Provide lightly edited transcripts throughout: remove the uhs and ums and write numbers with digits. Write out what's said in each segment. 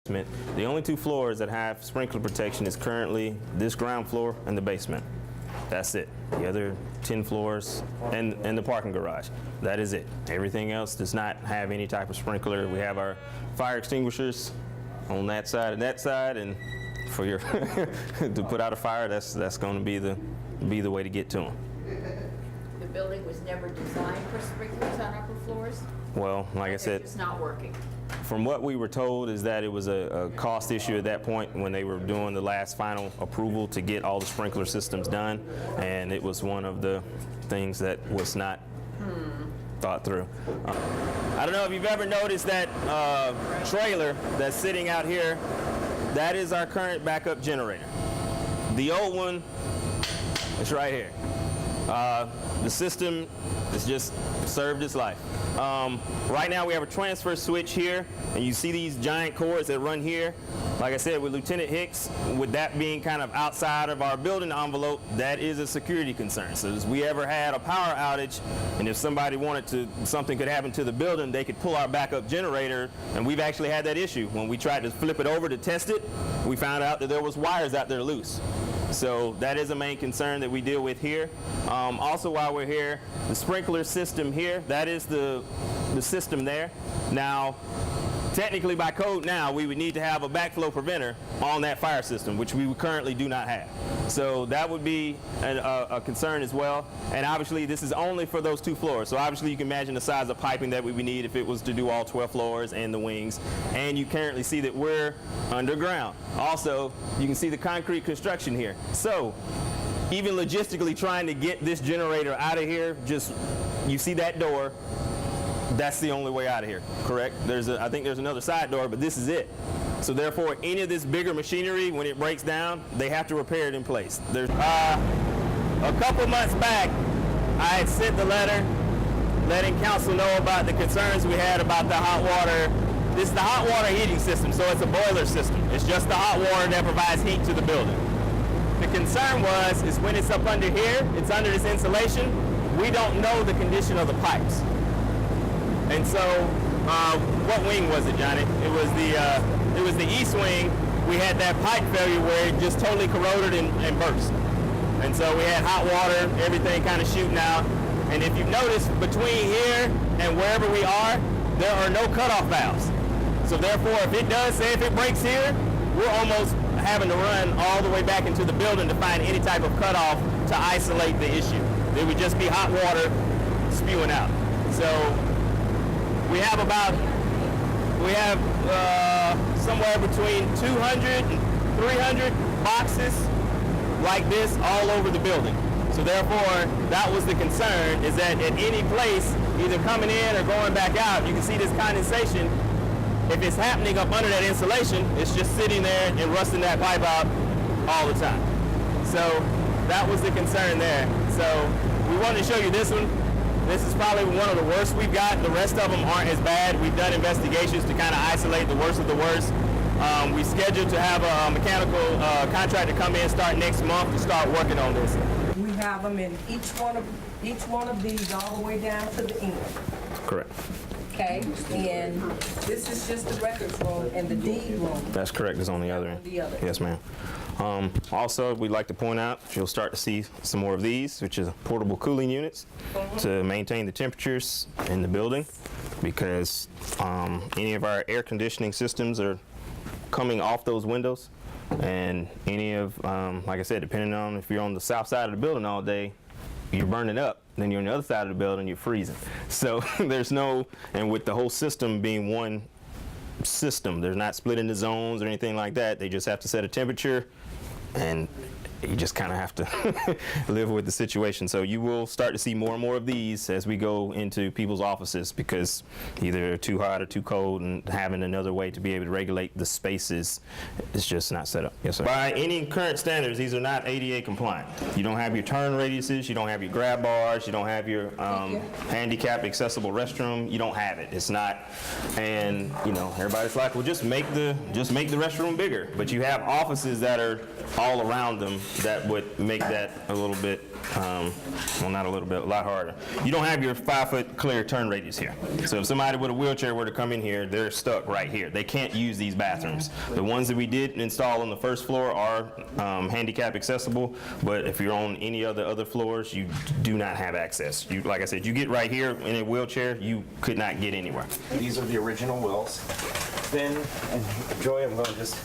The only two floors that have sprinkler protection is currently this ground floor and the basement. That's it. The other 10 floors and the parking garage. That is it. Everything else does not have any type of sprinkler. We have our fire extinguishers on that side and that side, and for your to put out a fire, that's going to be the way to get to them. The building was never designed for sprinklers on upper floors? Well, like I said, It's not working. from what we were told is that it was a cost issue at that point when they were doing the last final approval to get all the sprinkler systems done, and it was one of the things that was not thought through. I don't know if you've ever noticed that trailer that's sitting out here. That is our current backup generator. The old one is right here. The system has just served its life. Right now we have a transfer switch here, and you see these giant cords that run here. Like I said, with Lieutenant Hicks, with that being kind of outside of our building envelope, that is a security concern. So if we ever had a power outage, and if somebody wanted to, something could happen to the building, they could pull our backup generator, and we've actually had that issue. When we tried to flip it over to test it, we found out that there was wires out there loose. So that is a main concern that we deal with here. Also, while we're here, the sprinkler system here, that is the system there. Now, technically by code now, we would need to have a backflow preventer on that fire system, which we currently do not have. So that would be a concern as well. And obviously this is only for those 2 floors. So obviously you can imagine the size of piping that we would need if it was to do all 12 floors and the wings. And you currently see that we're underground. Also, you can see the concrete construction here. So even logistically trying to get this generator out of here, just, you see that door, that's the only way out of here, correct? I think there's another side door, but this is it. So therefore, any of this bigger machinery, when it breaks down, they have to repair it in place. There's a couple months back, I had sent the letter letting council know about the concerns we had about the hot water. This is the hot water heating system, so it's a boiler system. It's just the hot water that provides heat to the building. The concern is when it's up under here, it's under this insulation, we don't know the condition of the pipes. And so, what wing was it, Johnny? It was the east wing. We had that pipe failure where it just totally corroded and burst. And so we had hot water, everything kind of shooting out. And if you've noticed, between here and wherever we are, there are no cutoff valves. So therefore, if it breaks here, we're almost having to run all the way back into the building to find any type of cutoff to isolate the issue. It would just be hot water spewing out. So we have somewhere between 200 and 300 boxes like this all over the building. So therefore, that was the concern, is that at any place, either coming in or going back out, you can see this condensation. If it's happening up under that insulation, it's just sitting there and rusting that pipe out all the time. So that was the concern there. So we wanted to show you this one. This is probably one of the worst we've got. The rest of them aren't as bad. We've done investigations to kind of isolate the worst of the worst. We scheduled to have a mechanical contractor come in, start next month, to start working on this. We have them in each one of these all the way down to the end. Correct. Okay, and this is just the records room and the deed room. That's correct. It's on the other end. Yes, ma'am. Also, we'd like to point out, you'll start to see some more of these, which is portable cooling units to maintain the temperatures in the building, because any of our air conditioning systems are coming off those windows, and any of, like I said, depending on if you're on the south side of the building all day, you're burning up. Then you're on the other side of the building, you're freezing. So there's no, and with the whole system being one system, they're not split into zones or anything like that. They just have to set a temperature, and you just kind of have to live with the situation. So you will start to see more and more of these as we go into people's offices, because either too hot or too cold, and having another way to be able to regulate the spaces is just not set up. Yes, sir. By any current standards, these are not ADA compliant. You don't have your turn radiuses, you don't have your grab bars, you don't have your handicap accessible restroom. You don't have it. It's not, and you know, everybody's like, well, just make the restroom bigger. But you have offices that are all around them that would make that a little bit, well, not a little bit, a lot harder. You don't have your 5-foot clear turn radius here. So if somebody with a wheelchair were to come in here, they're stuck right here. They can't use these bathrooms. The ones that we did install on the first floor are handicap accessible, but if you're on any of the other floors, you do not have access. You, like I said, you get right here in a wheelchair, you could not get anywhere. These are the original wills. Then, and Joy, I'm going to just...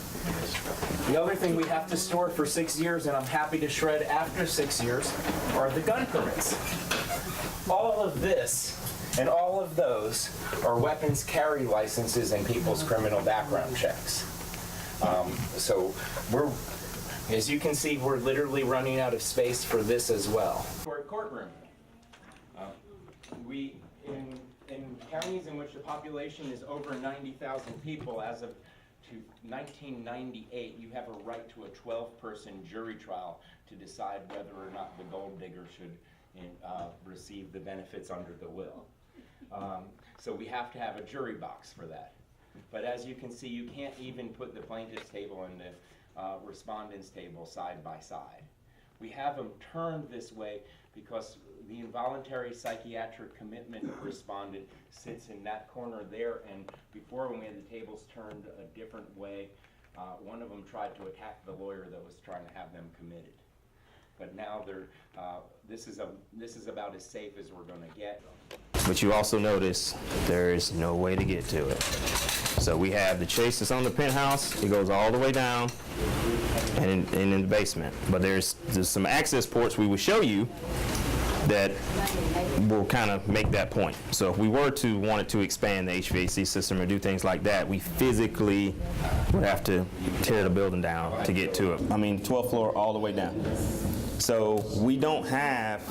The other thing we have to store for 6 years, and I'm happy to shred after 6 years, are the gun permits. All of this and all of those are weapons carry licenses and people's criminal background checks. So we're, as you can see, we're literally running out of space for this as well. For a courtroom, in counties in which the population is over 90,000 people, as of 1998, you have a right to a 12-person jury trial to decide whether or not the gold digger should receive the benefits under the will. So we have to have a jury box for that. But as you can see, you can't even put the plaintiff's table and the respondent's table side by side. We have them turned this way because the involuntary psychiatric commitment respondent sits in that corner there, and before, when we had the tables turned a different way, one of them tried to attack the lawyer that was trying to have them committed. But now they're, this is about as safe as we're going to get. But you also notice there is no way to get to it. So we have the chase that's on the penthouse, it goes all the way down and in the basement. But there's some access ports we will show you that will kind of make that point. So if we were to want to expand the HVAC system or do things like that, we physically would have to tear the building down to get to it. I mean, 12th floor all the way down. So we don't have,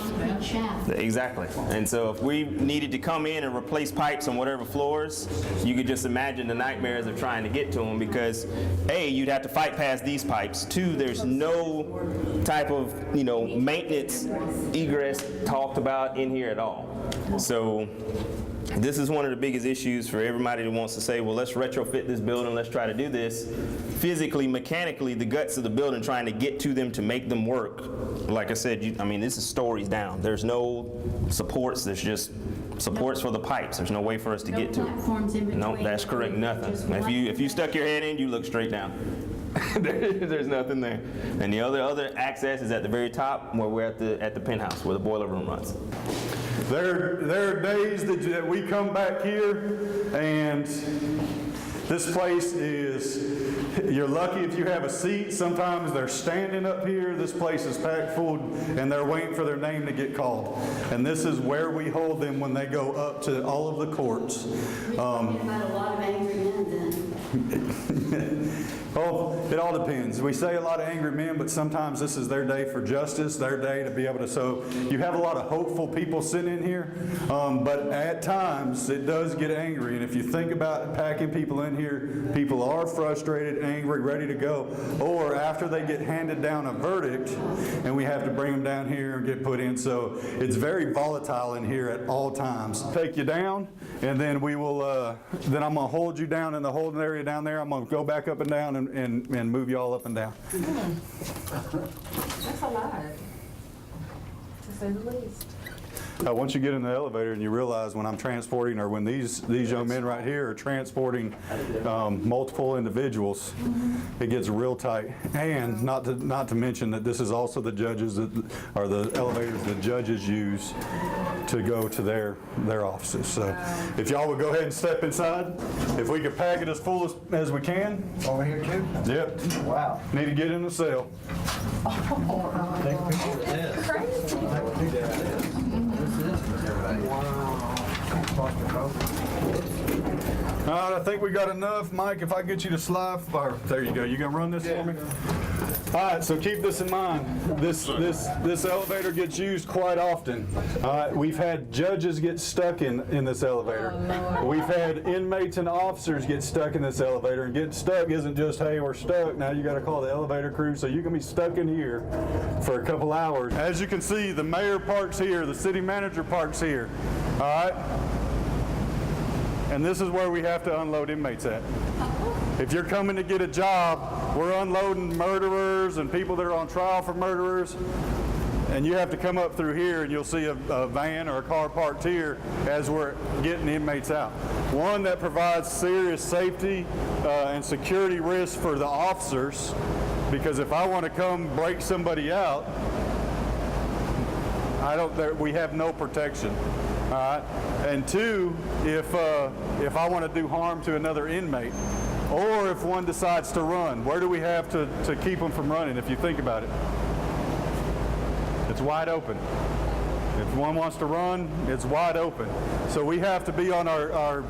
exactly. And so if we needed to come in and replace pipes on whatever floors, you could just imagine the nightmares of trying to get to them because A, you'd have to fight past these pipes. 2, there's no type of, maintenance egress talked about in here at all. So this is one of the biggest issues for everybody that wants to say, well, let's retrofit this building, let's try to do this. Physically, mechanically, the guts of the building, trying to get to them to make them work. Like I said, this is stories down. There's no supports, there's just supports for the pipes. There's no way for us to get to it. Platforms in between. No, that's correct, nothing. If you stuck your head in, you look straight down. There's nothing there. And the other access is at the very top where we're at the penthouse where the boiler room runs. There are days that we come back here and this place is, you're lucky if you have a seat. Sometimes they're standing up here. This place is packed full and they're waiting for their name to get called. And this is where we hold them when they go up to all of the courts. About a lot of angry men then. Oh, it all depends. We say a lot of angry men, but sometimes this is their day for justice, their day to be able to, so you have a lot of hopeful people sitting in here, but at times it does get angry. And if you think about packing people in here, people are frustrated, angry, ready to go, or after they get handed down a verdict and we have to bring them down here and get put in. So it's very volatile in here at all times. Take you down, and then we will, then I'm going to hold you down in the holding area down there. I'm going to go back up and down and move you all up and down. That's a lot, to say the least. Once you get in the elevator and you realize when I'm transporting, or when these young men right here are transporting multiple individuals, it gets real tight. And not to mention that this is also the judges or the elevators the judges use to go to their offices. So if y'all would go ahead and step inside, if we could pack it as full as we can. Over here too? Yep. Wow. Need to get in the cell. Take a picture of this. All right, I think we got enough. Mike, if I get you to slide, there you go. You gonna run this for me? All right, so keep this in mind. This elevator gets used quite often. We've had judges get stuck in this elevator. We've had inmates and officers get stuck in this elevator, and getting stuck isn't just, hey, we're stuck. Now you got to call the elevator crew, so you can be stuck in here for a couple hours. As you can see, the mayor parks here, the city manager parks here. All right? And this is where we have to unload inmates at. If you're coming to get a job, we're unloading murderers and people that are on trial for murderers, and you have to come up through here and you'll see a van or a car parked here as we're getting inmates out. One, that provides serious safety and security risks for the officers, because if I want to come break somebody out, we have no protection. All right? And two, if I want to do harm to another inmate, or if one decides to run, where do we have to keep them from running, if you think about it? It's wide open. If one wants to run, it's wide open. So we have to be on our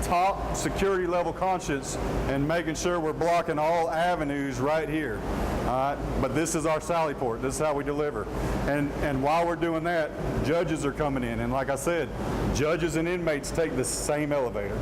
top security level conscience and making sure we're blocking all avenues right here. All right? But this is our sally port. This is how we deliver. And while we're doing that, judges are coming in. And like I said, judges and inmates take the same elevator.